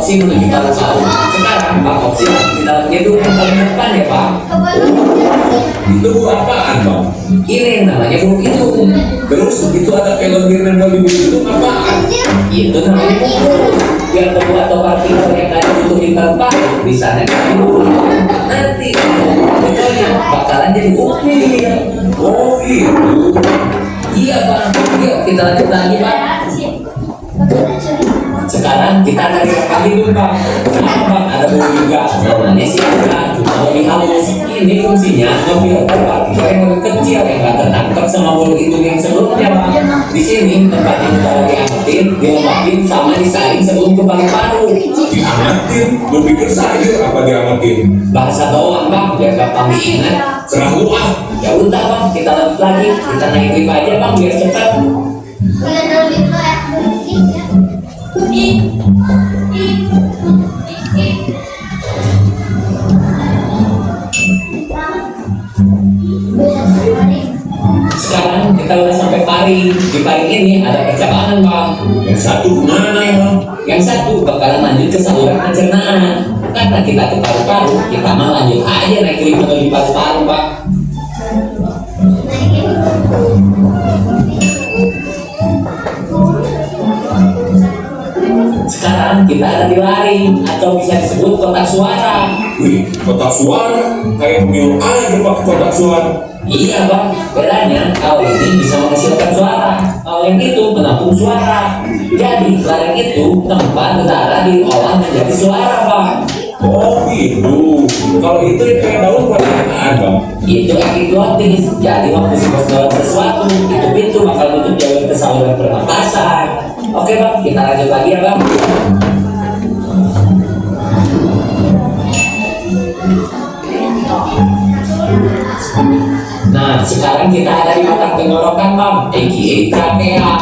opsi menuju paru-paru. Sekarang Pak, opsi di dalamnya itu yang paling depan ya Pak. Itu apaan bang? Ini namanya buruk itu. Terus itu ada kelebir dan kelebihan itu apaan? Itu namanya buruk. Biar debu atau partikel yang tadi butuh di paru-paru bisa nempel di buruk. Nanti betulnya bakalan jadi upil. Oh gitu. Iya Bang. Yuk kita lanjut lagi Pak. Sekarang kita akan direkam hidung Bang. Kenapa Bang? Ada bulu juga. Namanya siapa? Lebih halus. Ini fungsinya memfilter partikel yang lebih kecil yang nggak tertangkap sama bulu hidung yang sebelumnya Bang. Di sini tempat yang kita lagi angetin, dilematin sama disaring sebelum ke paru-paru. Diangetin? Lu pikir sayur apa diangetin? Bahasa doang Bang, biar gampang diingat. Serah lu ah. Ya udah Bang, kita lanjut lagi. Kita naik lift aja Bang, biar cepat. Sekarang kita udah sampai paring. Di paring ini ada percakapan Bang. Yang satu kemana ya bang? Yang satu bakalan lanjut ke saluran pencernaan. Karena kita ke paru-paru, kita mah lanjut aja naik lift menuju paru-paru Pak. Sekarang kita ada di laring atau bisa disebut kotak suara. Wih, kotak suara kayak pemilu aja pakai kotak suara. Iya Bang, bedanya kalau ini bisa menghasilkan suara, kalau yang itu menampung suara. Jadi laring itu tempat udara diolah menjadi suara Bang. Oh gitu. Kalau itu kayak daun perasaan bang. Itu epiglotis. Jadi waktu si bos dalam sesuatu, itu pintu bakal tutup jalur ke saluran pernapasan. Oke Bang, kita lanjut lagi ya Bang. Nah, sekarang kita ada di batang tenggorokan Bang, aka trakea.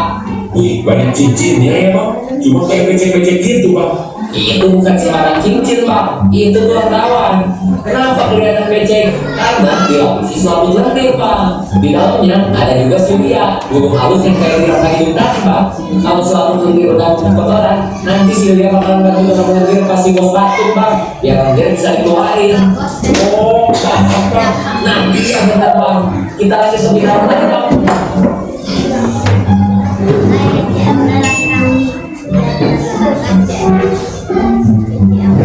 Wih, banyak cincinnya ya bang. Cuma kayak becek-becek gitu bang. Itu bukan sembarang cincin Bang, itu tulang rawan. Kenapa kelihatan becek? Karena dilapisi selaput lendir Bang. Di dalamnya ada juga silia, bulu halus yang kayak dirangka hidung tadi Bang. Kalau selaput lendir udah kotoran, nanti silia bakalan bantu dalam lendir pasti bos batuk Bang, biar lendir bisa dikeluarin. Oh, paham bang. Nah, iya benar Bang. Kita lanjut lebih dalam lagi Bang.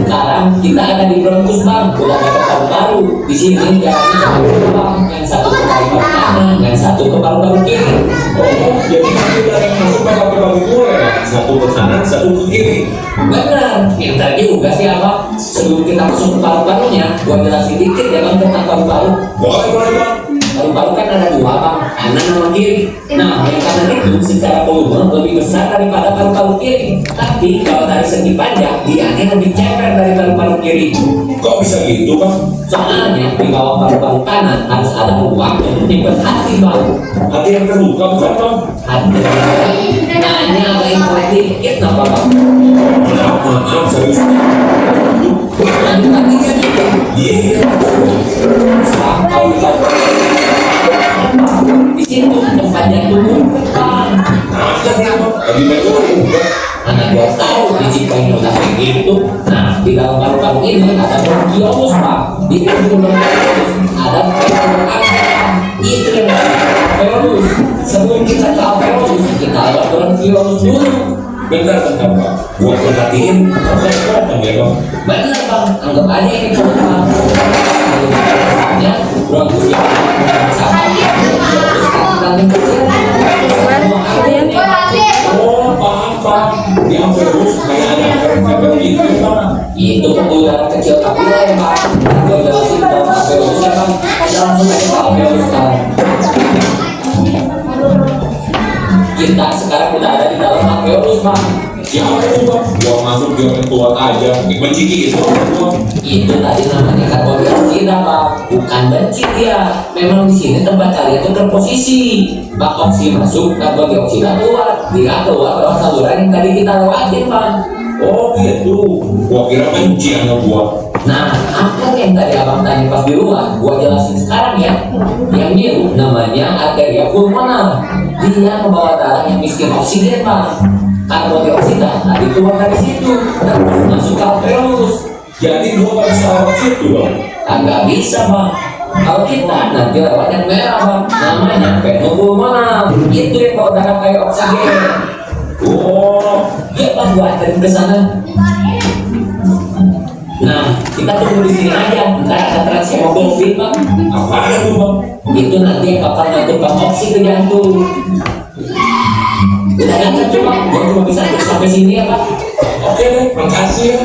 Sekarang kita ada di bronkus Bang, udah dapat paru-paru. Di sini jaraknya cuma Bang, yang satu ke paru-paru kanan, yang satu ke paru-paru kiri. Oh, jadi nanti dari yang masuk pakai bagi dua ya? Satu ke kanan, satu ke kiri. Benar, pintar juga sih Abang. Sebelum kita masuk ke paru-parunya, gua jelasin dikit ya Bang tentang paru-paru. Boleh, boleh bang. Paru-paru kan ada dua Bang, kanan sama kiri. Nah, yang kanan itu secara volume lebih besar daripada paru-paru kiri. Tapi kalau dari segi panjang, dia lebih ceper dari paru-paru kiri. Kok bisa gitu bang? Soalnya di bawah paru-paru kanan harus ada ruang untuk menyimpan hati Bang. Hati yang terluka bukan bang? Hati. Nah, ini ada yang dikit apa Bang? Maaf, serius. Lanjut lagi kan gitu. Iya. Sampai di situ tempatnya tumbuh Bang. Ada dia bang. Tadi mereka enggak. Karena dia tahu diciptain udah kayak gitu. Nah, di dalam paru-paru ini ada bronkiolus Pak. Di ujung bronkiolus ada alveolus. Itu yang alveolus. Sebelum kita ke alveolus, kita lewat bronkiolus dulu. Bentar bang. Gua perhatiin. Saya datang ya bang. Benar Bang, anggap aja ini peluang. Misalnya bronkiolus sama alveolus kaki kecil. Oh, paham bang. Di Alveolus kayak ada kayak gitu bang. Itu pembuluh darah kecil kapiler Bang. Gue jelasin dalam alveolusnya Bang. Kita langsung aja ke alveolus sekarang. Kita sekarang udah ada di dalam alveolus Bang. Ya apa itu bang? Gua masuk dia keluar aja. Benci gitu bang. Itu tadi namanya karbon dioksida Bang. Bukan benci dia. Memang di sini tempat kalian tuh terposisi. Bak oksigen masuk, karbon dioksida keluar. Dia keluar lewat saluran yang tadi kita lewatin Bang. Oh gitu. Gua kira benci sama gua. Nah, apa yang tadi abang tanya pas di luar, gua jelasin sekarang ya. Yang biru namanya arteria pulmonar. Dia membawa darah yang miskin oksigen Bang. karbon dioksida nanti keluar dari situ terus masuk ke alveolus. Jadi gua nggak bisa lewat situ dong. Nggak bisa bang. Kalau kita nanti lewat yang merah bang, namanya fenopulmonal. Itu yang bawa darah kayak oksigen. Oh, Dia bang gua anterin ke sana. Nah, kita tunggu di sini aja. Ntar ada transi hemoglobin bang. apaan itu bang? Itu nanti yang bakal ngatur bang oksi ke jantung. Udah datang coba, gua cuma bisa terus sampai sini ya bang. Oke deh, makasih ya.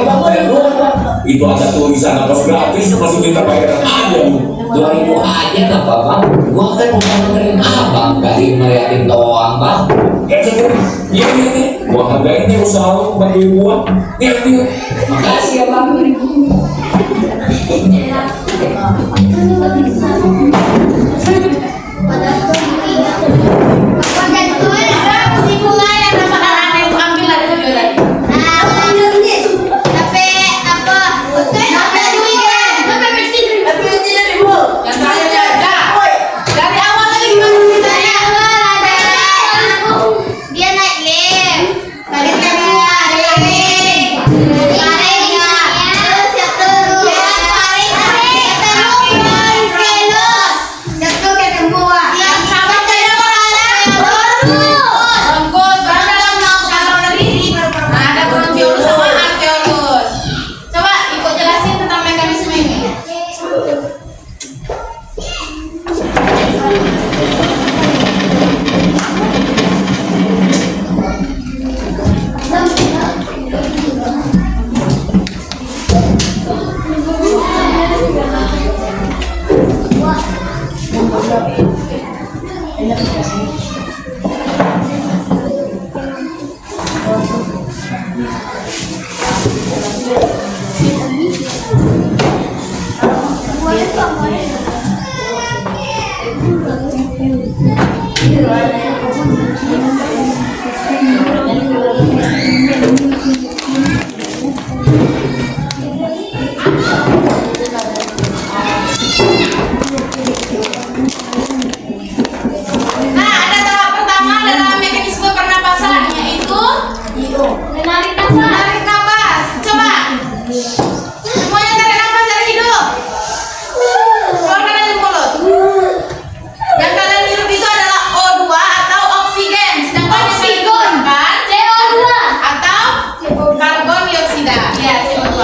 Bang, bayar dulu bang. Itu ada tulisan napas gratis, masih minta bayaran aja lu. 2.000 aja nggak apa-apa. Gua kan mau nganterin abang, gak dimeriatin doang bang. Ya cukup, iya. Gua hargain deh usaha lu bagi gua. Nih. Makasih ya bang. Tarik nafas. Coba. Semuanya tarik nafas dari hidung. Keluarkan dari mulut. Yang kalian hirup itu adalah O2 atau oksigen. Sedangkan yang kalian keluarkan CO2 atau karbon dioksida. Ya, CO2.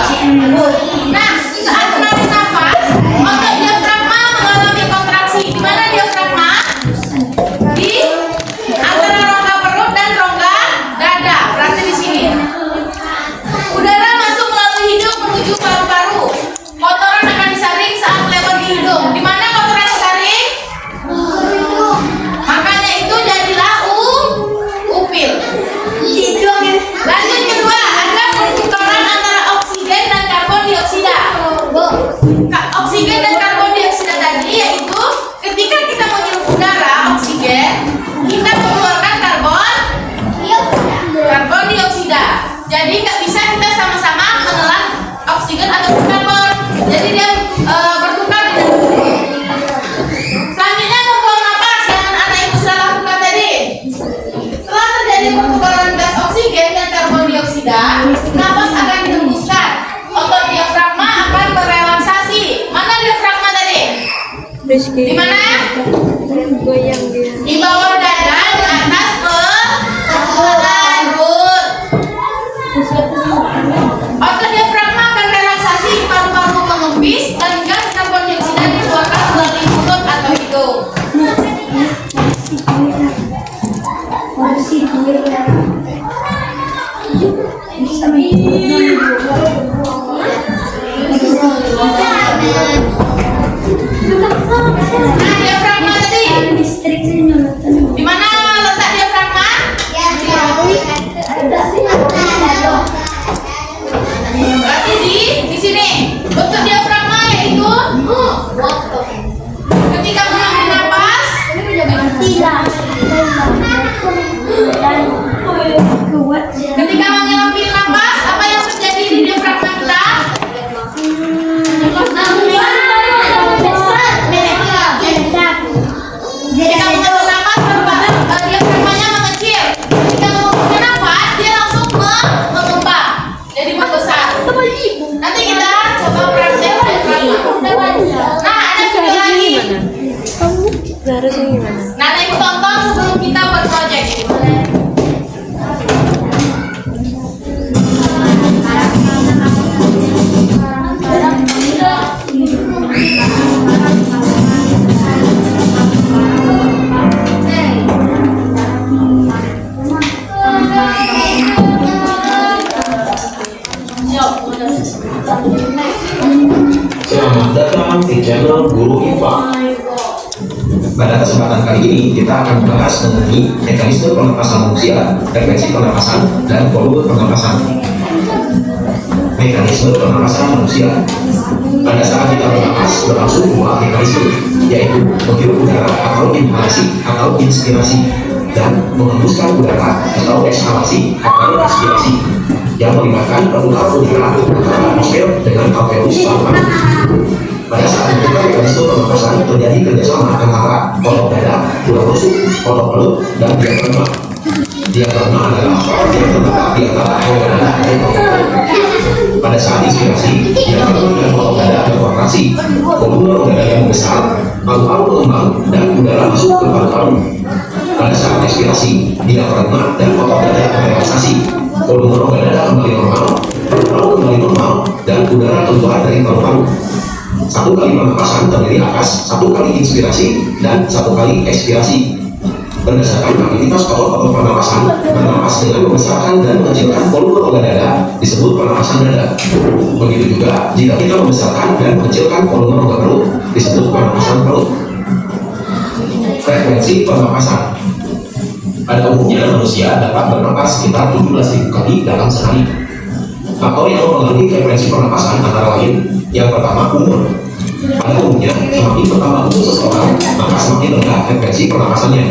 Nah, saat menarik nafas, otot diafragma mengalami kontraksi. Di mana diafragma? Di antara rongga perut dan rongga dada. Berarti di sini. Udara masuk melalui hidung menuju paru-paru. Kotoran akan disaring saat melewati hidung. Di mana kotoran disaring? Makanya itu jadilah upil. Lanjut kedua, ada pertukaran antara oksigen dan karbon dioksida. Oksigen dan karbon dioksida tadi yaitu ketika kita menghirup udara oksigen, kita mengeluarkan karbon dioksida. Jadi nggak bisa kita sama-sama menelan oksigen atau karbon. Jadi dia bertukar di dalam tubuh. Selanjutnya membuang napas yang anak ibu sudah lakukan tadi. Setelah terjadi pertukaran gas oksigen dan karbon dioksida, napas akan dihembuskan. Otot diafragma akan berelaksasi. Mana diafragma tadi? Di mana? Goyang dia. Di bawah dada, di atas perut. Otot diafragma akan relaksasi, paru-paru mengembis dan gas karbon dioksida dikeluarkan melalui mulut atau hidung. Nah, diafragma tadi Selamat datang di channel Guru IPA. Pada kesempatan kali ini kita akan membahas mengenai mekanisme pernapasan manusia, frekuensi pernapasan, dan volume pernapasan. Mekanisme pernapasan manusia. Pada saat kita bernapas berlangsung dua mekanisme, yaitu menghirup udara atau inhalasi atau inspirasi, dan menghembuskan udara atau ekshalasi atau aspirasi, yang melibatkan pertukaran udara antara atmosfer dengan alveolus paru-paru. Pada saat membuka mekanisme pernapasan terjadi kerjasama antara otot dada, tulang rusuk, otot perut, dan diafragma. Diafragma adalah otot yang terletak di antara rongga dada dan otot perut. Pada saat inspirasi, diafragma dan otot dada berkontraksi, volume rongga dada membesar, paru-paru mengembang, dan udara masuk ke paru-paru. Pada saat ekspirasi, diafragma dan otot dada merelaksasi, volume rongga dada kembali normal, paru-paru kembali normal, dan udara keluar dari paru-paru. Satu kali pernapasan terdiri atas satu kali inspirasi dan satu kali ekspirasi. Berdasarkan aktivitas otot-otot pernapasan, bernapas dengan membesarkan dan mengecilkan volume rongga dada disebut pernapasan dada. Begitu juga jika kita membesarkan dan mengecilkan volume rongga perut disebut pernapasan perut. Frekuensi pernapasan. Pada umumnya manusia dapat bernapas sekitar 17.000 kali dalam sehari. Faktor yang mempengaruhi frekuensi pernapasan antara lain: yang pertama, umur. Pada umumnya, semakin bertambah umur seseorang, maka semakin rendah frekuensi pernapasannya.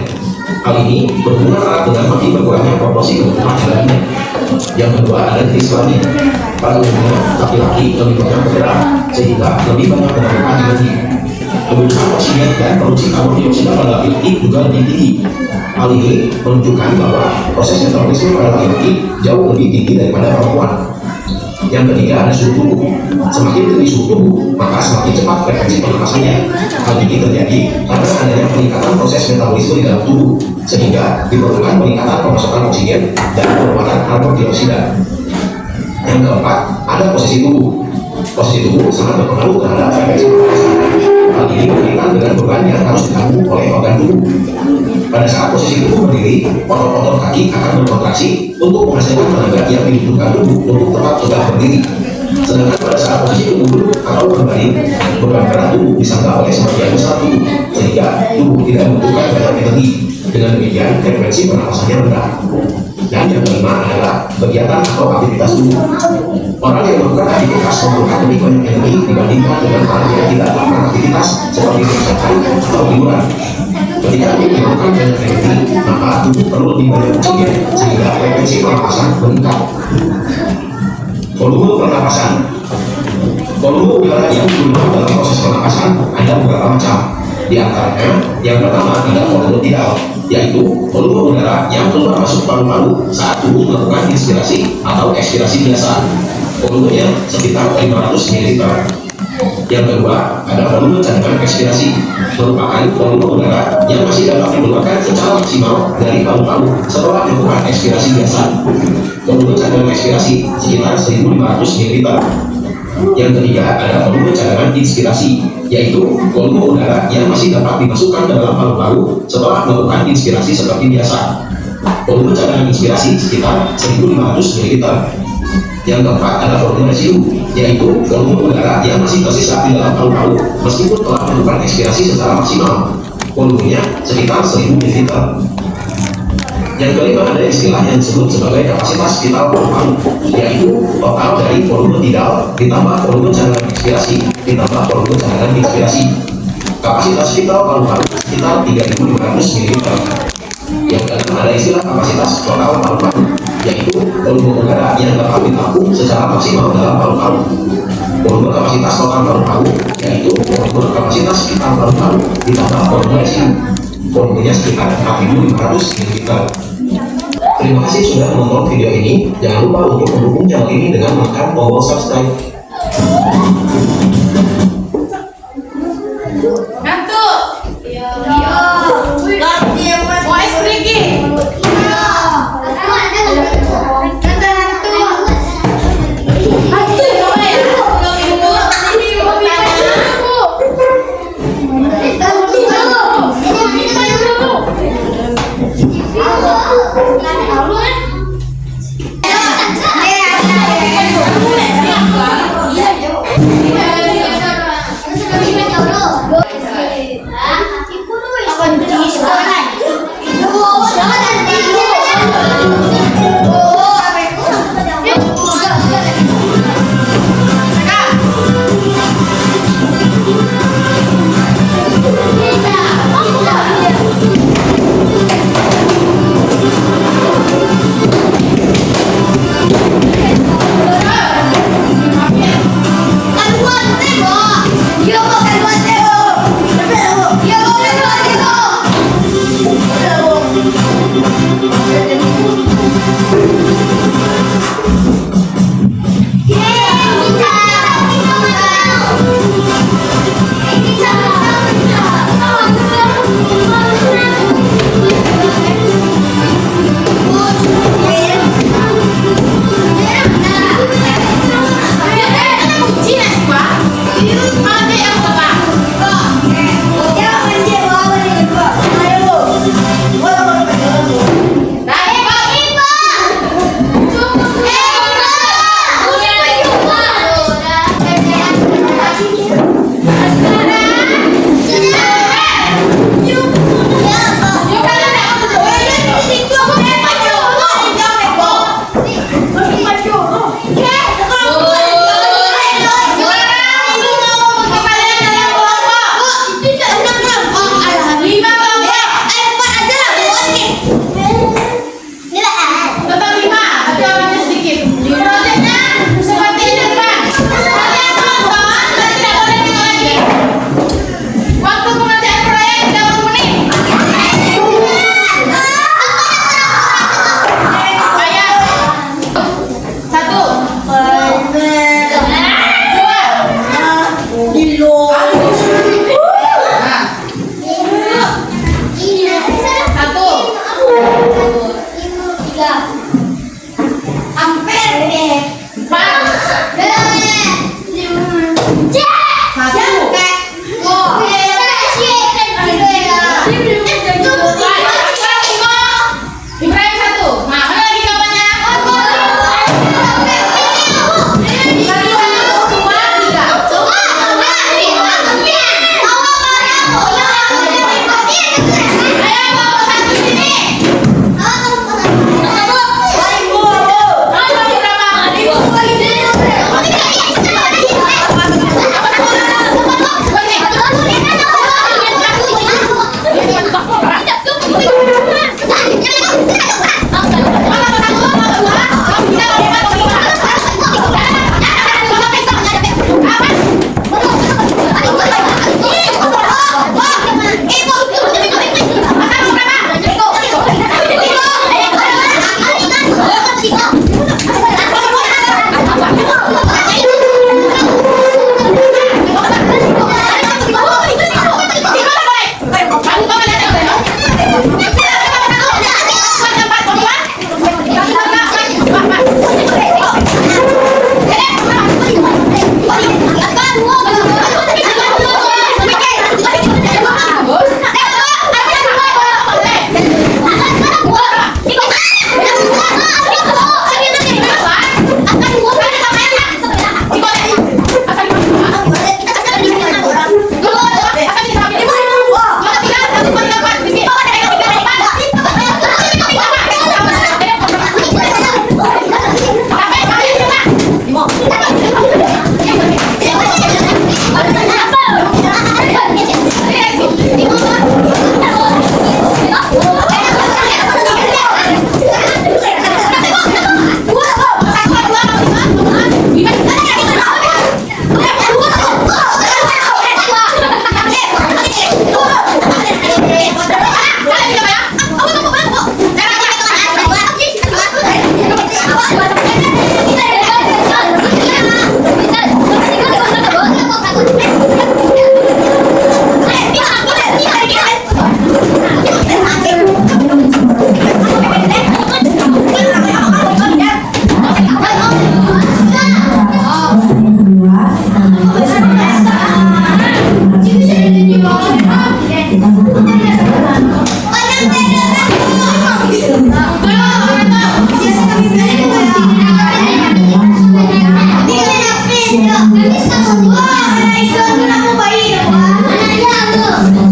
Hal ini berhubungan erat dengan makin berkurangnya proporsi kebutuhan energinya. Yang kedua, ada jenis kelamin. Pada umumnya, laki-laki lebih banyak bergerak, sehingga lebih banyak memerlukan energi. Kebutuhan oksigen dan produksi karbon dioksida pada laki-laki juga lebih tinggi. Hal ini menunjukkan bahwa proses metabolisme pada laki-laki jauh lebih tinggi daripada perempuan. Yang ketiga, ada suhu tubuh. Semakin tinggi suhu tubuh, maka semakin cepat frekuensi pernapasannya. Hal ini terjadi karena adanya peningkatan proses metabolisme di dalam tubuh, sehingga diperlukan peningkatan pemasukan oksigen dan pengeluaran karbon dioksida. Yang keempat, ada posisi tubuh. Posisi tubuh sangat berpengaruh terhadap frekuensi pernapasan. Hal ini berkaitan dengan beban yang harus ditanggung oleh organ tubuh. Pada saat posisi tubuh berdiri, otot-otot kaki akan berkontraksi untuk menghasilkan tenaga yang dibutuhkan tubuh untuk tetap tegak berdiri. Sedangkan pada saat posisi tubuh duduk atau berbaring, beban berat tubuh disangga oleh sebagian besar tubuh, sehingga tubuh tidak membutuhkan banyak energi. Dengan demikian, frekuensi pernapasannya rendah. Dan yang kelima adalah kegiatan atau aktivitas tubuh. Orang yang melakukan aktivitas memerlukan lebih banyak energi dibandingkan dengan orang yang tidak melakukan aktivitas seperti berjalan atau hiburan. Ketika tubuh melakukan banyak energi, maka tubuh perlu lebih banyak oksigen sehingga frekuensi pernapasan meningkat. Volume pernapasan. Volume udara yang digunakan dalam proses pernapasan ada beberapa macam. Di antaranya, yang pertama ada volume tidal, yaitu volume udara yang keluar masuk paru-paru saat tubuh melakukan inspirasi atau ekspirasi biasa. Volumenya sekitar 500 ml. Yang kedua, ada volume cadangan ekspirasi, merupakan volume udara yang masih dapat dikeluarkan secara maksimal dari paru-paru setelah melakukan ekspirasi biasa. Volume cadangan ekspirasi sekitar 1.500 ml. Yang ketiga, ada volume cadangan inspirasi, yaitu volume udara yang masih dapat dimasukkan ke dalam paru-paru setelah melakukan inspirasi seperti biasa. Volume cadangan inspirasi sekitar 1.500 ml. Yang keempat, ada volume residu, yaitu volume udara yang masih tersisa di dalam paru-paru meskipun telah melakukan ekspirasi secara maksimal. Volumenya sekitar 1.000 ml. Yang kelima, ada istilah yang disebut sebagai kapasitas vital paru-paru, yaitu total dari volume tidal ditambah volume cadangan ekspirasi ditambah volume cadangan inspirasi. Kapasitas vital paru-paru sekitar 3.500 ml. Yang keenam, ada istilah kapasitas total paru-paru, yaitu volume udara yang dapat ditampung secara maksimal dalam paru-paru. Volume kapasitas total paru-paru yaitu volume kapasitas vital paru-paru ditambah volume residu. Volumenya sekitar 4.500 ml. Terima kasih sudah menonton video ini. Jangan lupa untuk mendukung channel ini dengan menekan tombol subscribe. Ngantuk. Iya. Mau es perigi.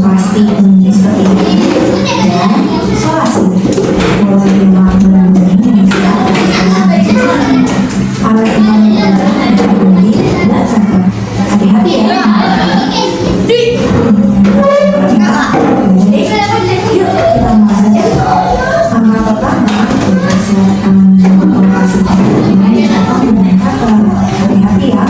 pasti seperti ini. Dan isolasi mulai melakukan ini alat pembangunan tidak sampai hati-hati ya. Yuk kita mulai saja. Langkah pertama persiapkan operasi pembangunan atau pendekatan. Hati-hati ya.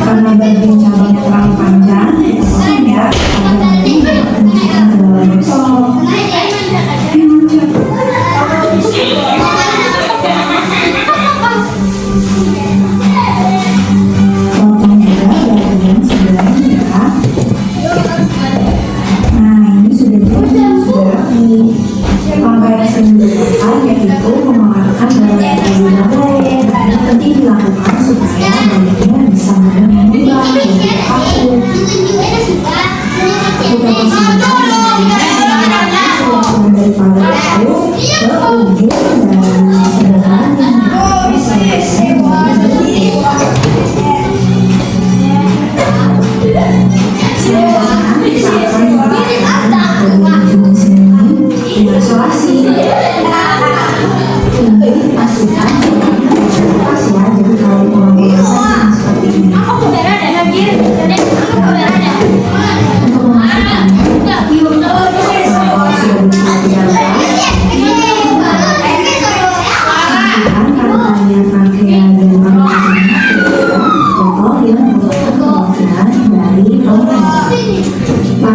Karena bagian cabang kurang panjang, ya,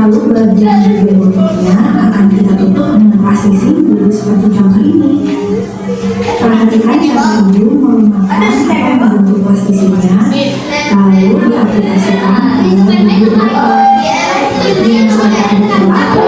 lalu bagian berikutnya akan kita tutup dengan pasisi dulu seperti contoh ini. Perhatikan cara ibu menggunakan bentuk posisinya, lalu diaplikasikan dengan bentuk yang sudah ada telah.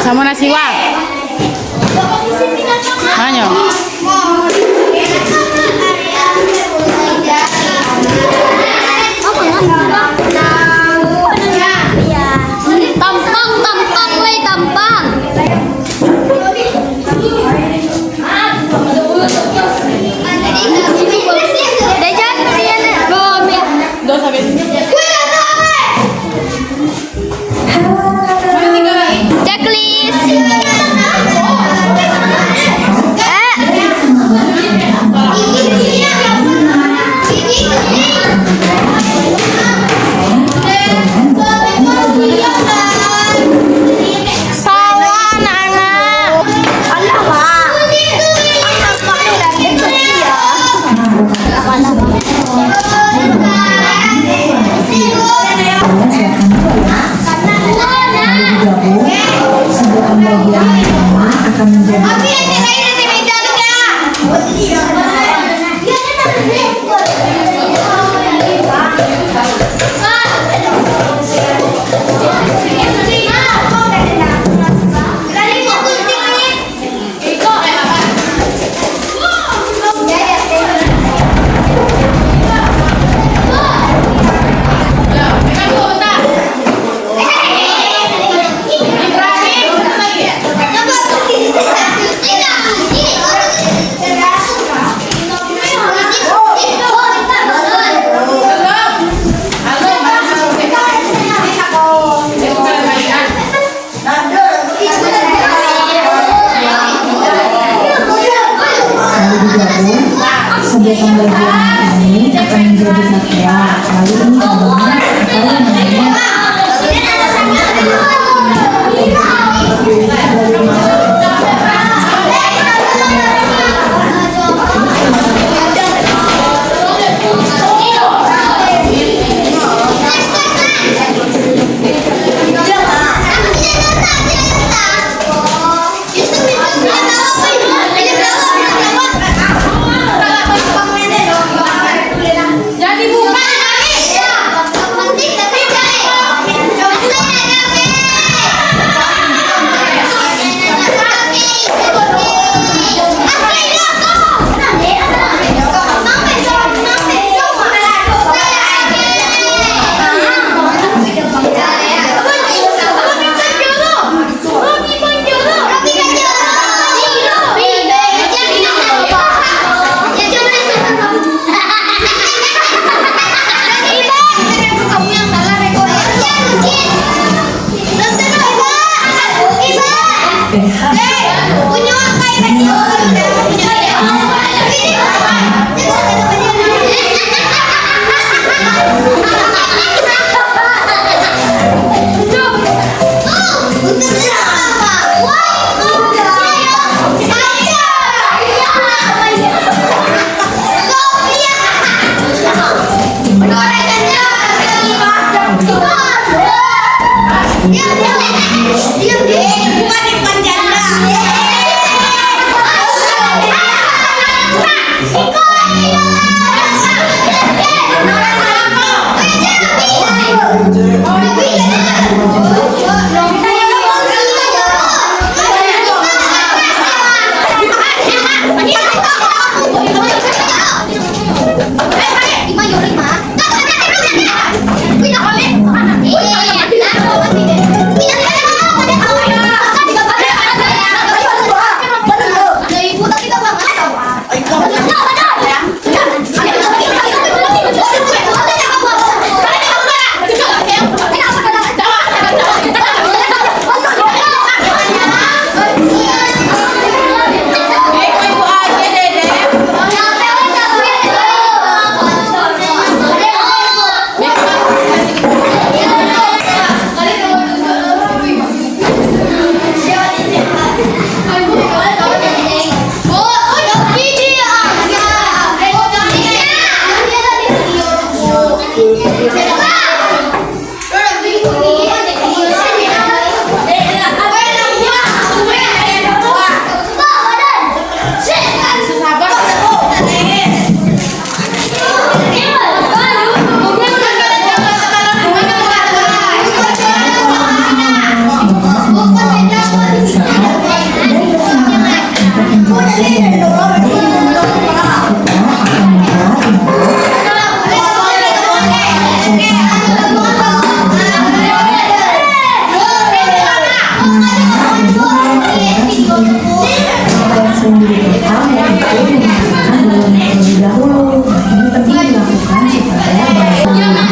Sama nasi wak. Manyo. Tampang, weh, tampang. Dejan, belum ya. Dos habis. Checklist. Salah anak-anak. Sebelum bagian pertama akan menjadi sebuah pembagian ini akan menjadi satria. Lalu ini cabangnya Jadi bukan. Dia bukan di panjang. sendiri total yaitu menggunakan balon terlebih dahulu. Ini penting dilakukan supaya balon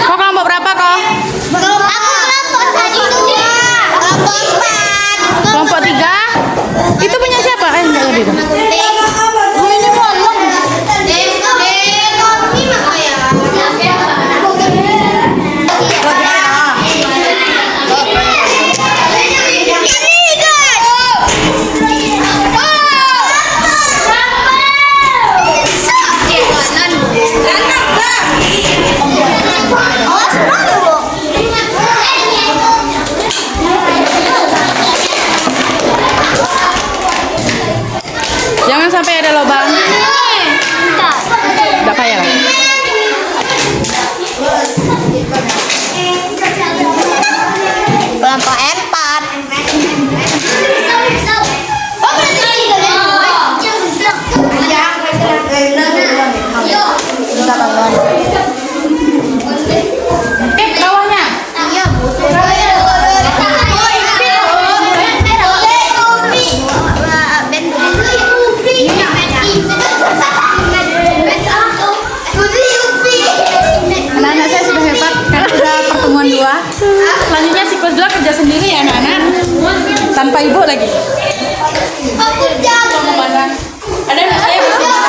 Kok kelompok berapa kok? Kelompok 3. Itu punya siapa? Enggak lebih. Jangan sampai ada lubang. Enggak payah lah. Kelompok 4. Bawahnya. Anak-anak saya sudah hebat karena sudah pertemuan 2. Selanjutnya siklus 2 kerja sendiri ya anak-anak. Tanpa ibu lagi. Ada anak saya bersedih.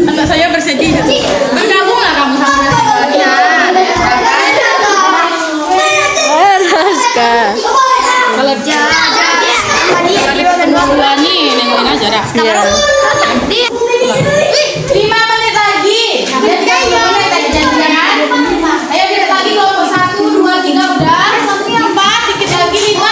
Anak saya bersedih. Bergabunglah kamu sama saya. Raska. Kalau kalian 2 bulan nih, nengokin aja dah. 5 menit lagi. Jadi 5 menit lagi janjian. Ayo kita lagi kelompok 1, 2, 3 udah. 4 dikit lagi 5.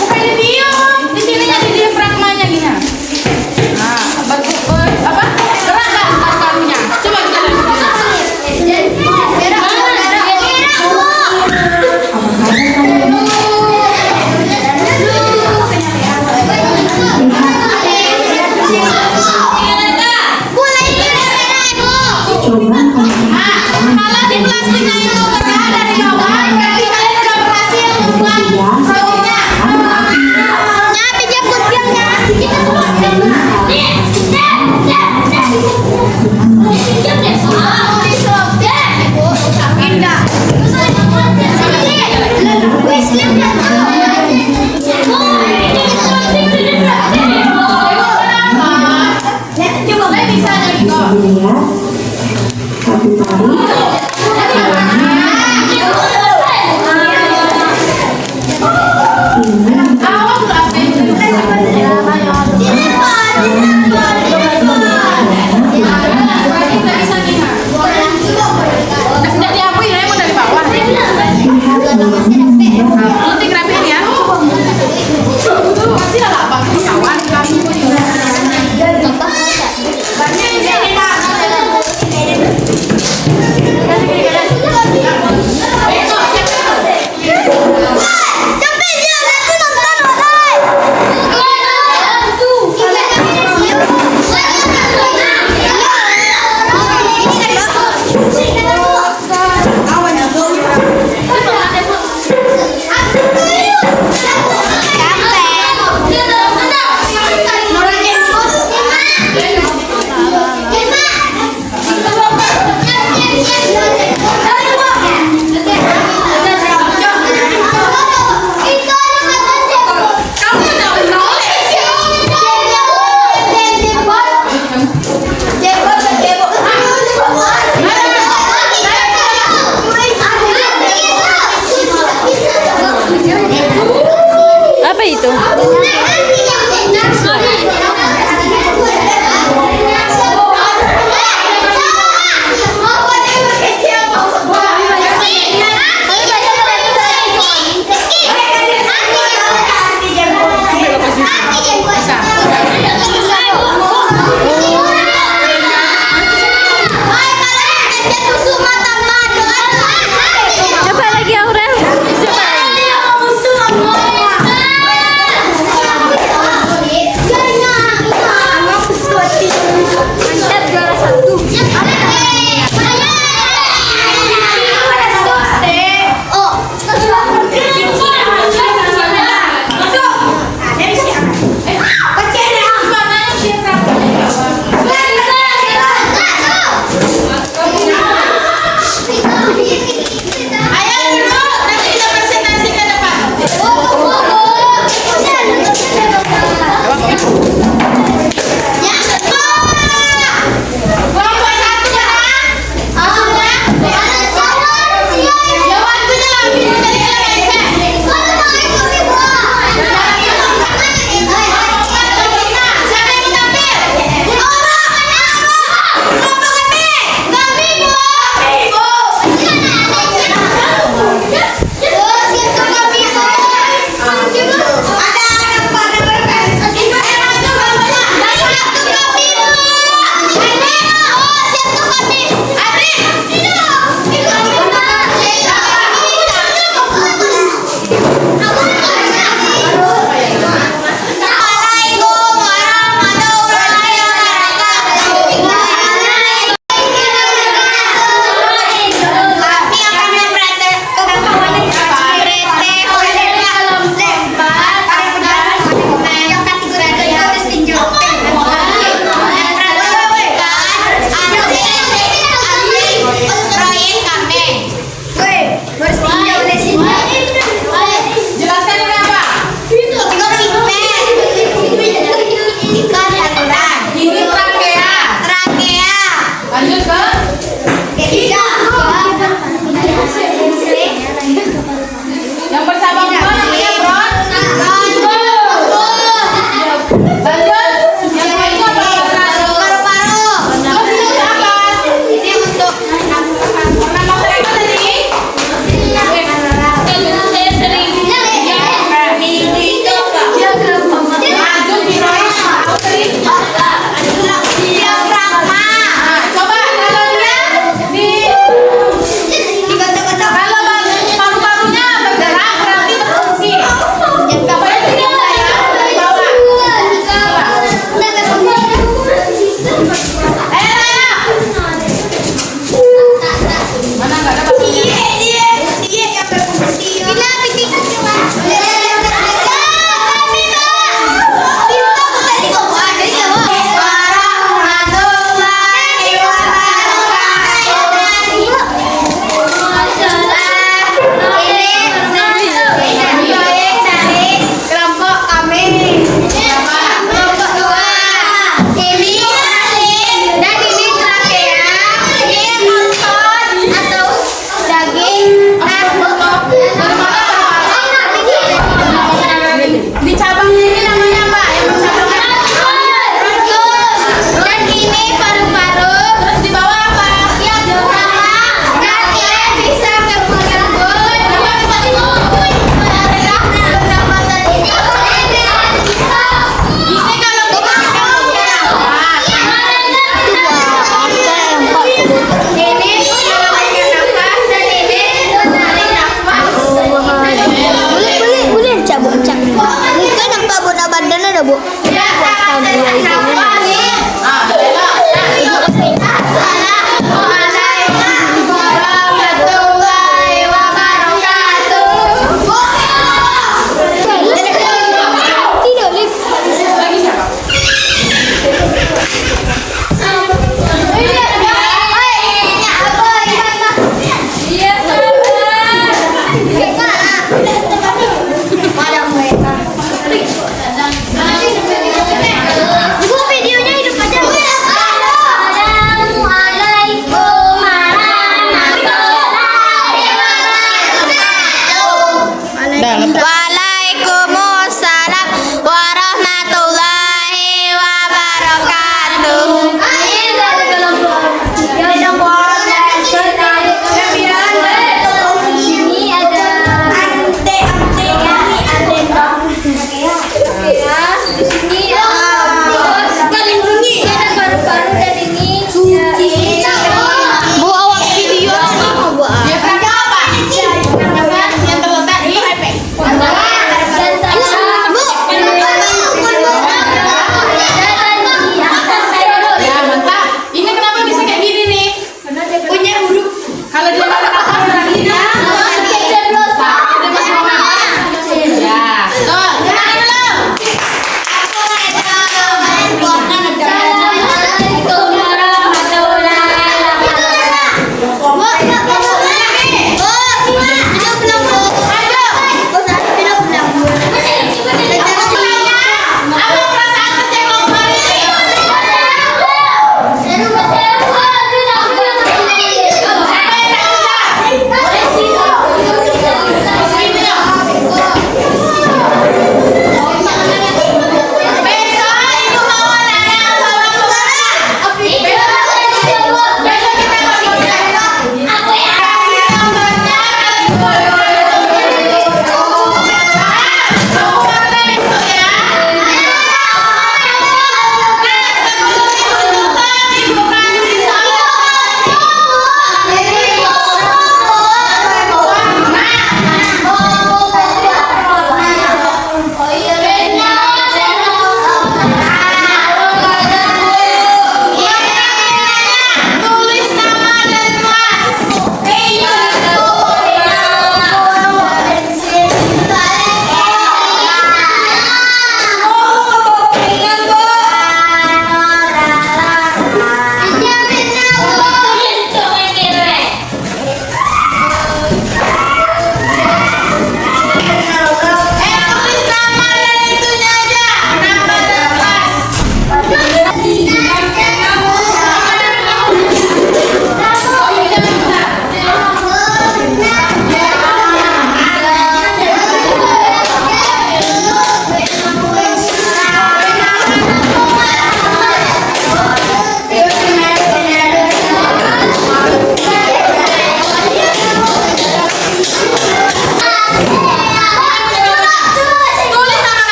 Bukan di diem, di sininya di diafragmanya Gina. Nah, apa? Gerak nggak paru-parunya? Coba kita lihat. Kalau di plastiknya itu berat dari bawah, berarti kalian udah berhasil membuat produknya. itu. Coba lagi Aurel. Coba lagi. Mantap, juara 1. Ayo duduk, nanti kita presentasi ke depan. Kelompok 1 ya. Ya waktunya habis dari siapa yang mau tampil? Jelaskan ini apa? Ini trakea. Lanjut ke yang bersama namanya Bron. Lanjut. Yang lainnya apa? Terus ini apa? Nama mereka tadi? Saya sering maju di proyek aku sering. Coba kalau dia di kalau paru-parunya bergerak berarti berfungsi. Coba yang di bawah. Mana nggak dapat? Kelompok kami. Kelompok 2. Ini dan ini trakea. Ini monton atau daging. Di cabangnya ini namanya apa? Yang cabangnya. Dan ini paru-paru. Terus di bawah apa? Yang nanti bisa kebun-kebun. Ini kalau kita ini menarik nafas dan ini menarik nafas. Boleh cabut cak. Mungkin nampak buat badan ada bu. Ya, sangat